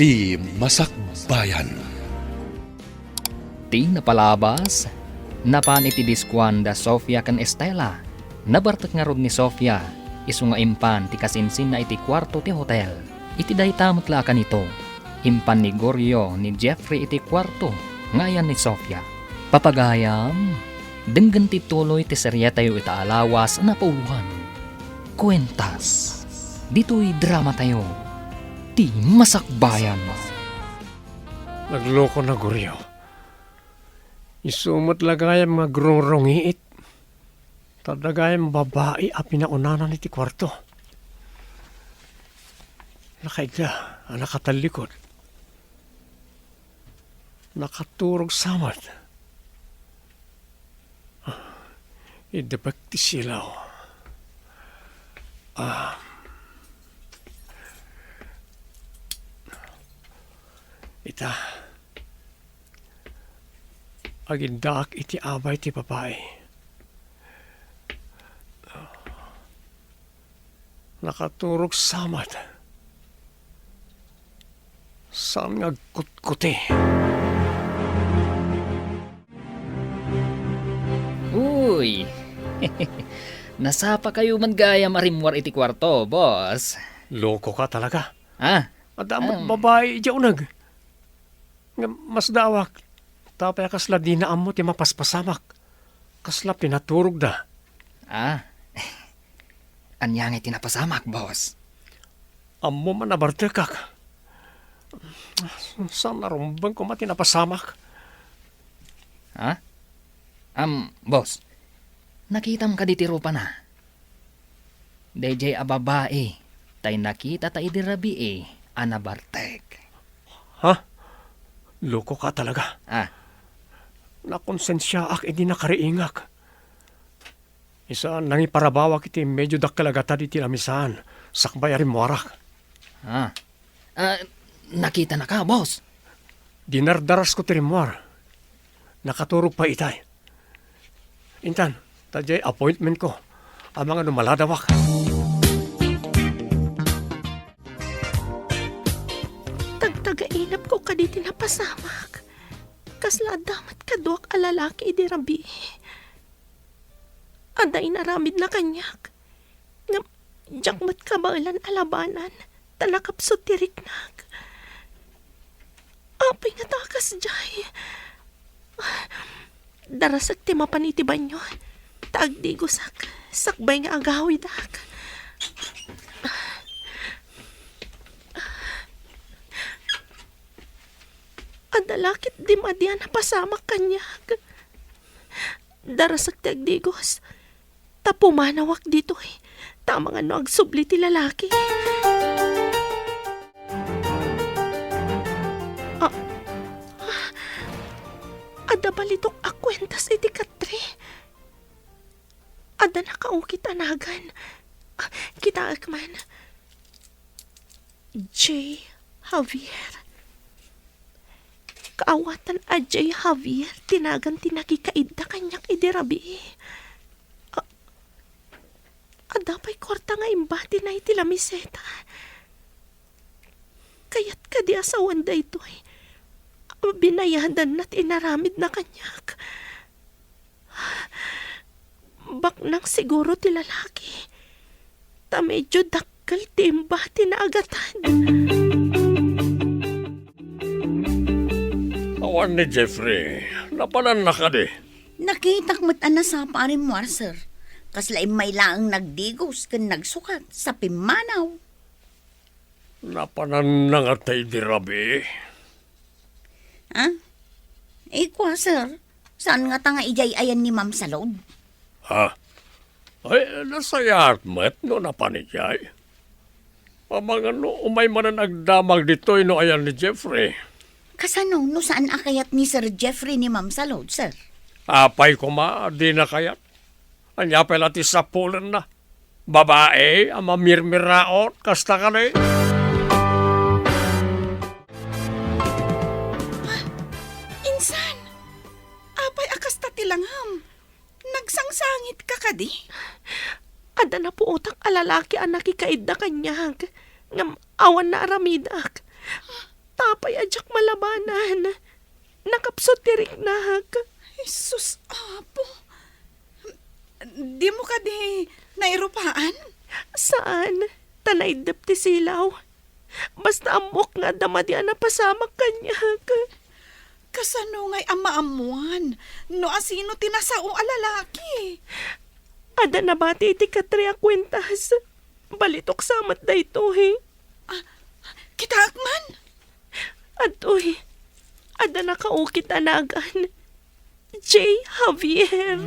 Ti Masakbayan. Ti napalabas, napan iti diskwanda Sofia kan Estela. Nabartak nga rod ni Sofia, isu nga impan ti kasinsin na iti kwarto ti hotel. Iti daytamot la kanito, impan ni Goryo ni Jeffrey iti kwarto, ngayan ni Sofia. Papagayam, denggan ti tuloy ti serya tayo itaalawas na pauluhan. Kwentas, dito'y drama tayo, ti Masakbayan. Nagloko na Goryo. Isumot lagayam nga grungrungiit. Tadagayam babae a pinaunanan iti kwarto. Nakaigda, nakatalikod. Nakaturog samad. Idebak ti silaw. Ita. Agindaak iti abay ti babae. Nakaturog samad. Saan nga kutkuti? Uy, nasapa kayo man gaya marimwar iti kwarto, boss. Loko ka talaga. Ah, Adamot babae iti unag. Nga mas dawak. Tapay kasla di na amo ti mapaspasamak. Kasla pinaturog da. Anyang iti napasamak, boss. Amo man nabartekak. Saan narumbang ko mati napasamak? Boss, nakita mo ka di tirupa na. DJ a babae, tay nakita tay di rabi anabartek. Ha? Loko ka talaga. Nakonsensya ak edi nakariingak. Isa nangi parabawak iti medyo dakkalagata di tilamisan. Sakbay arim warak. Nakita na ka, boss. Dinardaras ko tirimwar. Nakaturog pa itay. Intan, tadyay appointment ko. Ang mga numaladawak. Tagtagainap ko ka di tinapasamak. Kasla damat kaduak alalaki idi rabi. Aday naramid na kanyak. Nga, jakmat kabalan alabanan. Tanakapsot tiriknag. Apay nga takas jay. Darasag ti mapaniti banyo. Taagdigo sakbay nga agawi dak. Adalakit di madyan na pasamak kanyag. Darasag ti agdigos. Tapumanawak dito Tamang ano agsubli ti lalaki. Ada balitok akwentas iti katri. Ada nakaukit anagan. Kita akman. J. Javier. Kaawatan a J. Javier. Tinagan tinakikaid na kanyak idirabi. Adapay korta nga imbati na iti lamiseta. Kaya't kadi asawan da ito binayadan na't inaramid na kanyak. Baknang siguro ti lalaki. Ta medyo dakkel ti imbati na agatan. Awan ni Jeffrey. Napanan na ka di. Nakitak mo't sa parin mo, sir. Kaslaim may laang nagdigos kan nagsukat sa pimanaw. Napanan na nga tayo di rabi. Kwa, sir. Saan nga tanga ijay ayan ni Ma'am Salod? Ay, nasayat met no napanijay. Pamangano umay man ang nagdamag dito no ayan ni Jeffrey. Kasano, no saan akayat ni Sir Jeffrey ni Ma'am Salod, sir? Apay ko di na kayat. Anya pala ti sapulan na. Babae, ang mamirmiraot, kasta ka na Insan, apay akas tatilangham. Nagsangsangit ka kadi. Ada na po utang alalaki ang nakikaid na kanyag. Ngam awan na aramidak. Tapay ajak malabanan. Nakapsot tirik nahag. Jesus, apo. Di mo ka di nairupaan? Saan? Tanay ti silaw. Basta amok nga damadian na pasamak kanyag. Kasano nga'y amaamuan? No asino tinasao a lalaki? Ada na bati iti katria kwentas. Balitok samat da ito Kitakman? Atoy, ada na kaukit anagan. J. Javier.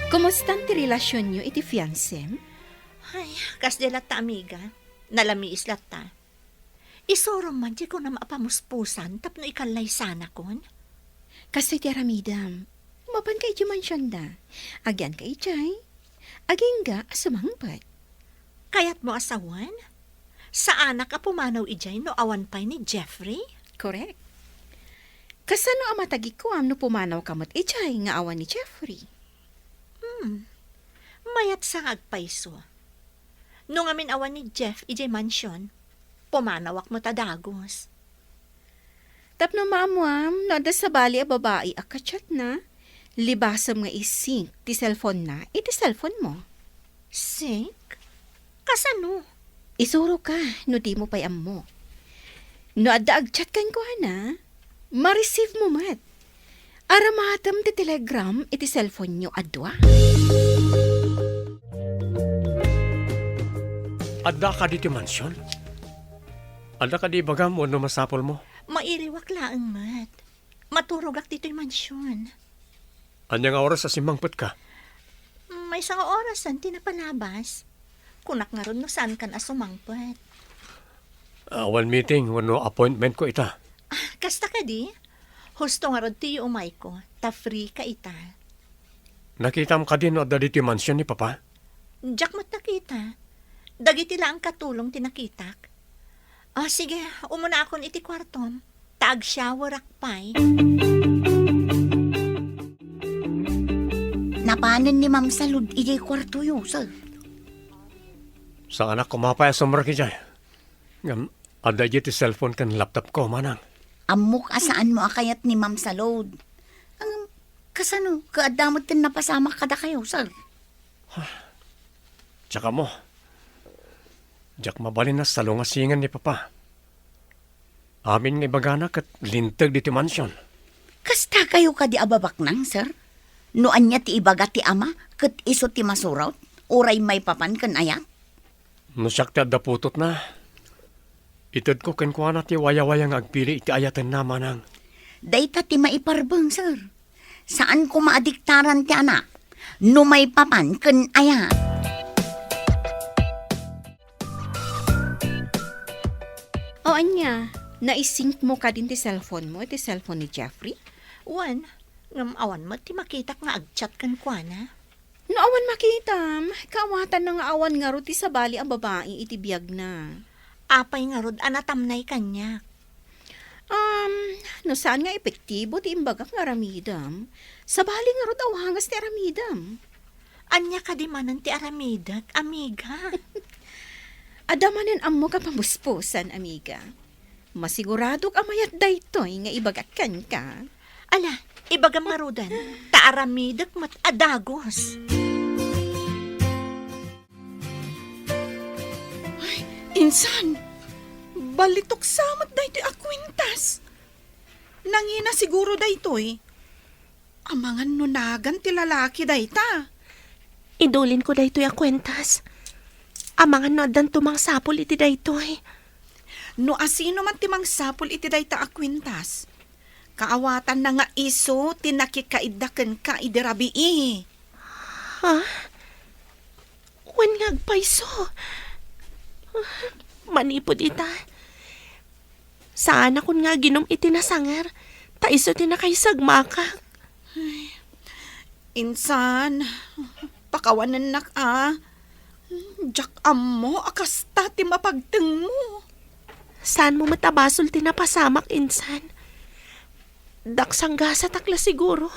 Kumusta ti relasyon nyo iti fiancé? Ay, kas de ta amiga. Nalami islat ta. Isorong man di ko na maapamuspusan tapno ikalay sana kon. Kasi ti aramidam, mapan kay di mansyon da. Agyan kay chay. Aging ga asamangpat. Kayat mo asawan? Sa anak a pumanaw ijay no awan pay ni Jeffrey? Correct. Kasano ang matagi ko no pumanaw kamot ichay nga awan ni Jeffrey? Mayat sa agpaiso. Nung amin awan ni Jeff ijay mansyon, pumanawak mo tadagos. Tapno maamuam, no ada sa bali a babae a kachat na, libasam nga isink ti cellphone na, iti cellphone mo. Sink? Kasano? Isuro ka, no di mo pa'y mo. No adda agchat kan ko na, ma-receive mo mat. Aramatam ti telegram iti cellphone nyo adwa. Adda ka dito mansyon? Adda ka di bagam o no masapol mo? Mairiwak laang mat. Maturogak dito'y mansyon. Anya nga oras sa simangpet ka? May isang orasan tinapalabas. Kunak nga ron no saan kan asumangpet. One meeting, no appointment ko ita. Kasta ka di? Husto nga ron tiyo umay ko. Ta free ka ita. Nakita mo ka din no adda dito mansyon ni Papa? Diyak mo't nakita. Dagiti lang katulong tinakitak. Sige, umuna akon iti kwartom. Tag shower akpay. Napanan ni Ma'am Salud iti kwarto yo, sir. Sa anak ko mapaya sumra ki jay. Ngam, adda dito cellphone kan laptop ko manang. Amok asaan mo akayat ni Ma'am Salud. Ang kasano, kaadamot kan napasama kada kayo, sir. Tsaka mo, jak mabalin na sa lungasingan ni Papa. Amin nga ibaganak at lintag dito mansyon. Kasta kayo ka di ababak nang, sir? Noan niya ti ibaga ti ama, kat iso ti masurat, oray may papan kan ayat. Nusak ti adda putot na. Itad ko kenkwa na ti waya-waya nga agpili iti ayatan na manang. Dayta ti maiparbang, sir. Saan ko maadiktaran ti anak? No may papan kan ayat. O anya, naisync mo ka din ti cellphone mo, iti cellphone ni Jeffrey? Wan, ngam awan mo ti makitak nga agchat kan kwa na. No awan makitam, kaawatan na nga awan nga ro ti sabali ang babae iti biyag na. Apay nga rod anatamnay kanya. No saan nga epektibo ti imbagak nga aramidam, sabali nga ro awangas ti aramidam. Anya ka di manan ti aramidak, amiga. Adamanen ammo ka pamuspusan, amiga. Masigurado ka mayat daytoy nga ibagakan ka. Ala, ibagam nga rodan, taaramidak mat adagos. Insan, balitok samat daytoy akwintas. Nangina siguro daytoy. Amangan nunagan ti lalaki dayta. Idulin ko daytoy a kwentas. Amangan no adan tumang sapol iti daytoy. No asino man timang sapol iti dayta akwintas. Kaawatan na nga iso tinakikaidaken ka idirabi Wan nga agpaiso. Manipod ita. Saan akon nga ginom iti nasangar. Taiso tinakaysagmakak. Insan, pakawanan nak Jak ammo akasta ti mapagteng mo. Saan mo matabasol tinapasamak, insan? Daksang gasa takla siguro.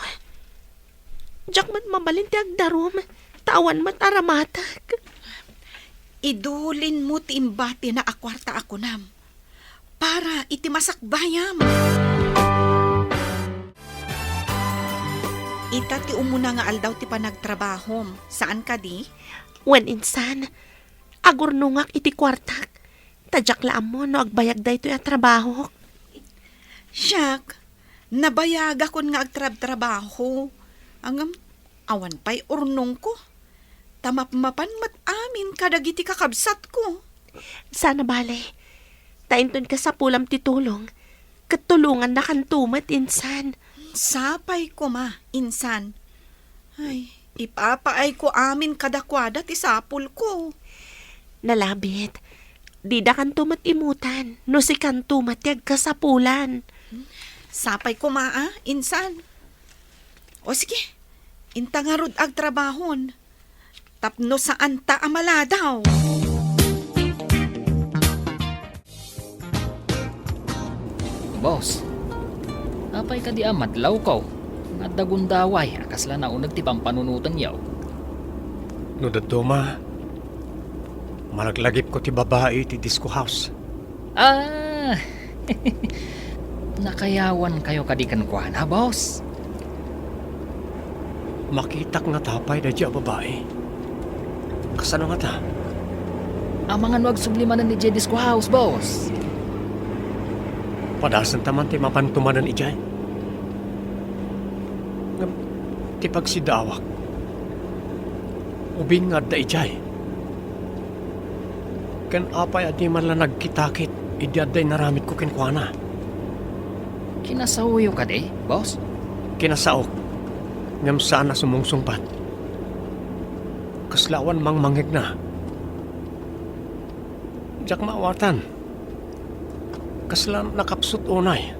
Jak mat mabalin ti agdarom. Tawan mat aramatag. idulin mo ti imbati na akwarta ako nam. Para iti masakbayam. Ita ti umuna nga aldaw ti panagtrabahom. Saan ka di? Wen insan, agurnungak iti kwartak. Tadyak laam mo no agbayag da ito yung trabaho. Siyak, nabayag akon nga agtrab-trabaho. Angam, awan pa'y urnong ko. Tamapmapan mat amin kadagiti kakabsat ko. Sana bale, tainton ka sa pulam titulong. Katulungan na kan tumat insan. Sapay ko ma, insan. Ay, ipapaay ko amin kadakwada ti sapul ko. Nalabit, di da kan tumat imutan, no si kan tumat yag kasapulan. Sapay ko ma, insan. O sige, inta nga rod ag trabahon. Tapno saan ta amala daw. Boss, apay ka di amadlaw ko. At dagundaway, akasla na unag ti pampanunutan yaw. No daduma, malaglagip ko ti babae ti disco house. Ah! Nakayawan kayo kadikan ko na, boss. Makitak nga tapay da di a babae. Kasano nga ta? Amangan wag sublimanan ni Jedis ko house, boss. Padasan taman ti mapantumanan ijay. Ngam, ti pagsidawak. Ubing nga da ijay. Ken apay adi man lang nagkitakit, idiaday naramit ko kenkwana. Kinasawyo ka di, boss? Kinasaok, ngam sana sumungsungpat. Kaslawan mang mangig na. Diyak maawatan. Kaslan nakapsut unay.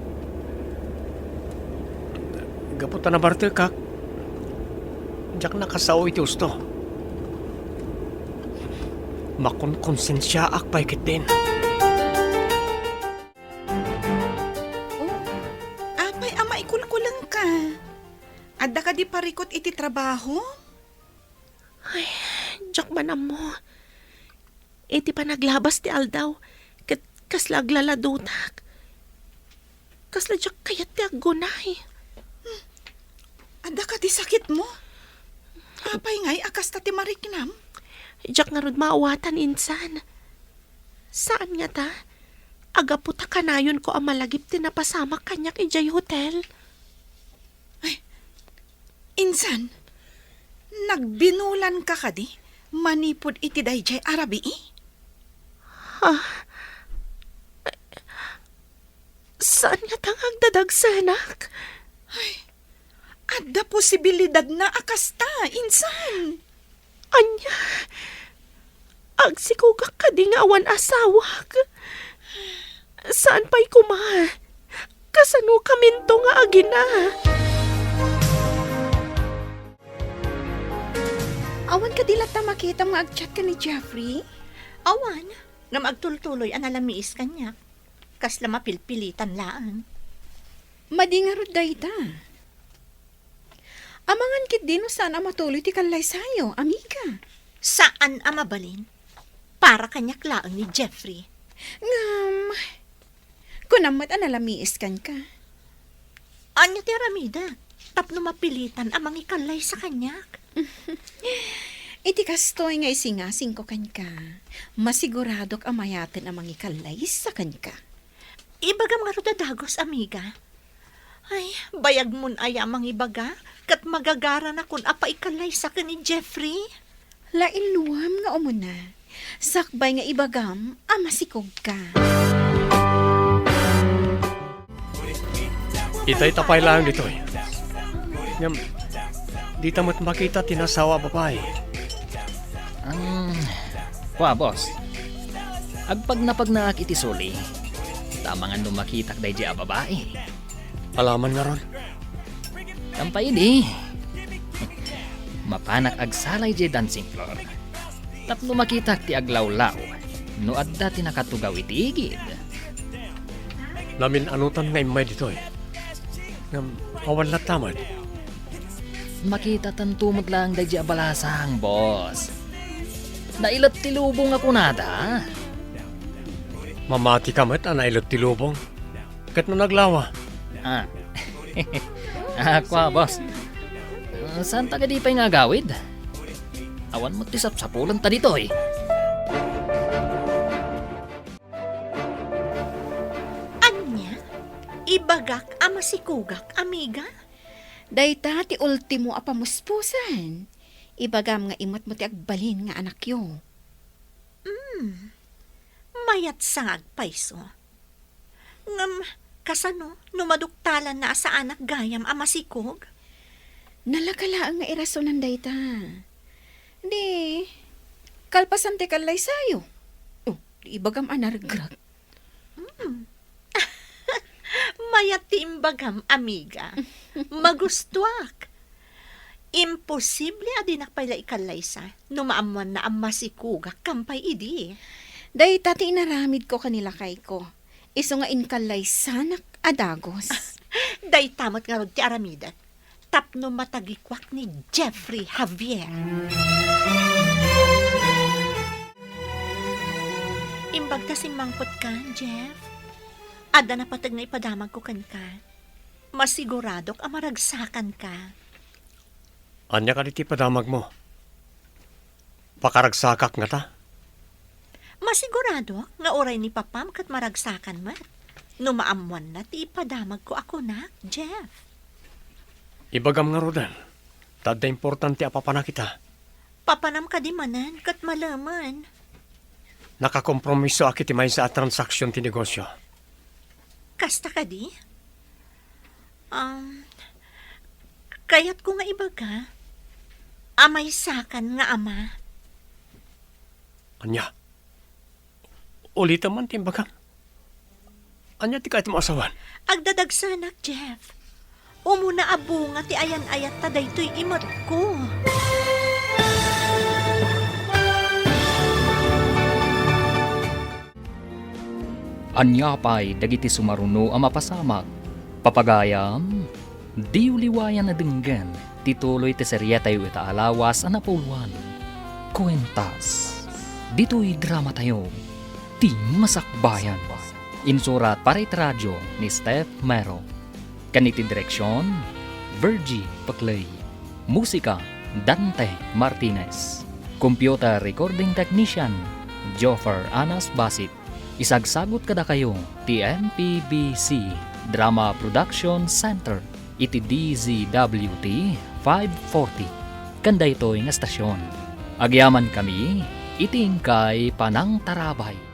Gaputa na barte kak. Diyak nakasaw iti usto. Makon-konsensya akpay kit din. Apay ama ikulkulang ka. Adda ka di parikot iti trabaho? Diyak manam mo. Iti pa naglabas ti aldaw. Kasla aglaladutak. Kasla diyak kayat ti aggunay. Adda ka di sakit mo? Apay ngay akas ta ti mariknam? Diyak nga rod maawatan insan. Saan nga ta? Agaputa kanayon ko ang malagip ti napasamak kanyak ijay hotel. Insan, nagbinulan ka kadi? Manipod iti dayjay arabi Saan nga tang agdadagsanak? Adda posibilidad na akasta, insan. Anya, agsikugak ka di nga awan asawak. Saan pa'y kuma? Kasano kaminto nga agina? Awan ka dilat na makita mo agchat ka ni Jeffrey? Awan, nga magtultuloy ang alamiis kanya. Kasla mapilpilitan laan. Madingarod dayta. Amangan kit dino saan ang matuloy ti kalay sayo, amiga. Saan ang mabalin? Para kanyak laang ni Jeffrey. Ngam, kunamat ang alamiis kan ka. Anya ti Ramida? Tapno mapilitan ang mangikalay sa kanyak. Iti kastoy nga isingasing ko kan ka. Masiguradok amayatin ang mangikalay sa kan ka. Ibagam nga rodadagos, amiga. Ay, bayag mun ayamang ibaga, kat magagara na kun apa ikalay sa ni Jeffrey. Lain luwam nga umuna. Sakbay nga ibagam, masikog ka. Itay tapay lang dito eh. Ngam, di tamat makita tinasawa babae. Kwa, boss. Agpag napagnaak iti suli, tamangan lumakitak day di a babae. Alaman nga ron. Tampay di. Mapanak agsalay di dancing floor. Tapno makitak ti aglawlaw, no adda ti nakatugaw iti igid. Lamin anutan nga imay dito eh. Ngam, awan na tamad. Makita tantumot lang day di a balasang, boss. Nailat tilubong ako nada. Mamati ka met, anailot tilubong. Kat mo naglawa. Ah. Aqua, boss. Saan taga di pa'y nga gawid? Awan mo tisap-sapulan ta dito eh. Anya? Ibagak ama sikugak, amiga? Dayta ti ultimo apamuspusan. Ibagam nga imot mo ti agbalin nga anak yo. Mayat sangag paiso. Ngam, kasano, numaduktalan na sa anak gayam ama sikog? Nalakala nga irasonan dayta. Di, kalpasan ti kalay sayo. Oh, di ibagam anargrag. Mayat ti imbagam, amiga. Magustuak. Imposible adinak pala ikalaysa no maamuan na ama sikugak kampay idi. Dayta ti inaramid ko kanila kay ko. Iso nga inkalay sanak adagos. Day tamot nga rod ti aramidat. Tapno matagikwak ni Jeffrey Javier. Imbag ta simangkot ka, Jeff. Ada na patag na ipadamag ko kan ka. Masiguradok amaragsakan ka. Anya ka diti padamag mo. Pakaragsakak nga ta. Masigurado nga oray ni Papam kat maragsakan mat. Numaamuan na ti ipadamag ko ako na, Jeff. Ibagam nga rodan. Tadda importante apapana kita. Papanam ka di manan kat malaman. Nakakompromiso akit imay sa transaksyon ti negosyo. Kasta ka di? Kayat ko nga ibaga, amay sakan nga ama. Anya? Ulita man timbagam. Anya ti kahit mo asawan. Agdadagsanak, Jeff. Umuna abunga ti ayan-ayat ta daytoy imot ko. Anya pa'y dagiti sumaruno ang mapasamak. Papagayam, di uliwayan na dinggan, tituloy ti serya tayo itaalawas ang napuluan. Kuwentas, dito'y drama tayo, ti masakbayan. Insurat para radyo ni Steph Mero. Kaniti direksyon, Virgie Paclay. Musika, Dante Martinez. Computer recording technician, Joffer Anas Basit. Isagsagot kada kayo ti MPBC Drama Production Center iti DZWT 540 kanda ito'y nga stasyon. Agyaman kami iti ingkay Panang Tarabay.